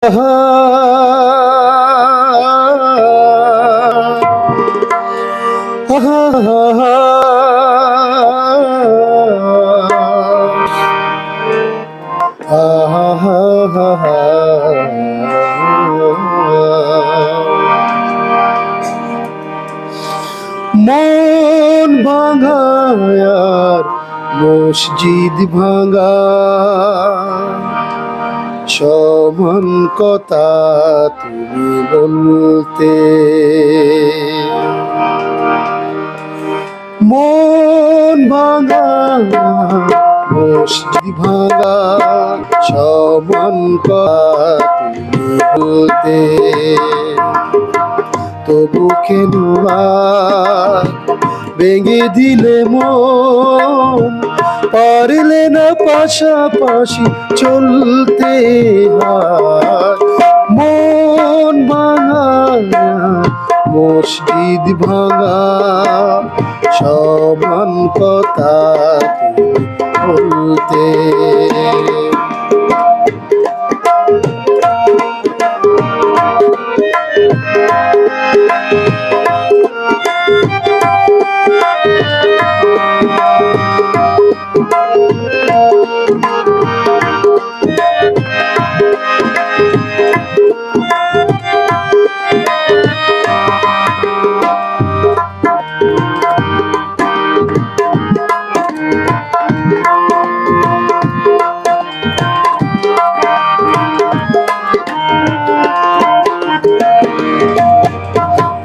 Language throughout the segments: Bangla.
মন ভাঙায়ার মসজিদ ভাঙা সমান কথা তুমি বলতে, মন ভাঙা মসজিদ ভাঙা সমান কথা তুমি বলতে, তবু কেন ভেঙে দিলে মন, পারলে না পাশাপাশি চলতে। মন ভাঙা মসজিদ ভাঙা সমান কথা তুমি বলতে।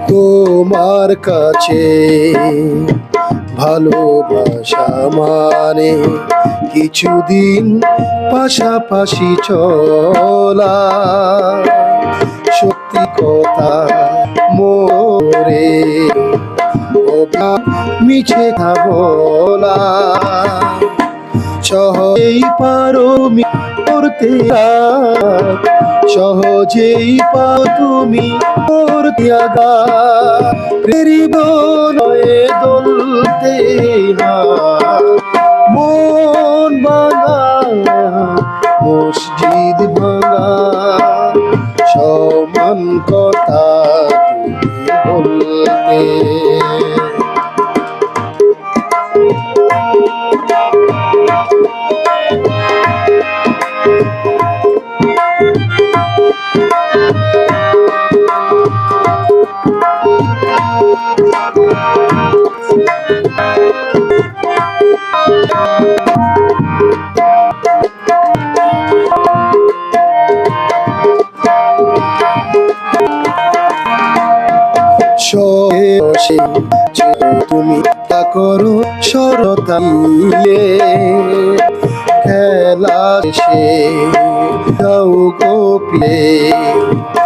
তোমার কাছে ভালোবাসা মানে কিছুদিন পাশাপাশি চলা, সত্যি কথা মোরে মিছে বলা। সহজেই পারো করতে, সহজেই পাও তুমি করতে নয় দলতে। মন ভাঙা মসজিদ ভাঙা সমান কথা তুমি বলতে। তুমি তা করো সরতা খেলা সে যাও গোপলে,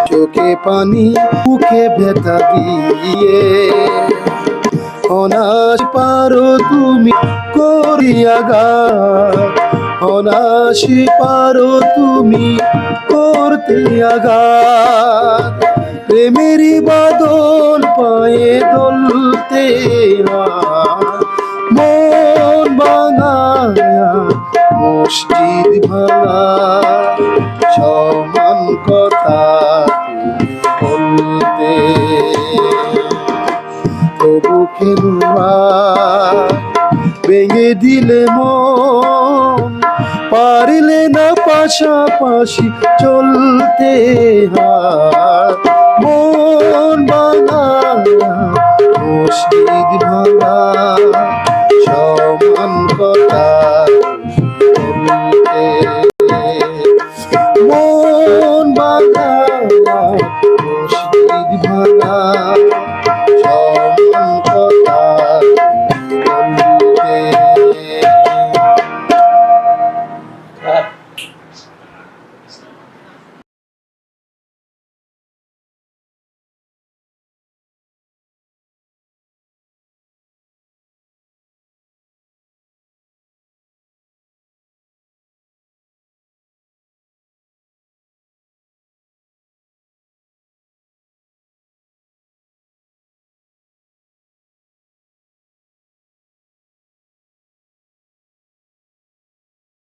চোখে পানি মুখে ব্যথা দিয়ে। অনাস পারো তুমি করিয়াগা, অনাস পারো তুমি করতে আঘাত। প্রেমেরই বাদল পায়ে দলতে, মন ভাঙা মসজিদ ভাঙা সমান কথা তুমি বলতে। তবু কেন ভেঙে দিলে মন, পারলে না পাশাপাশি চল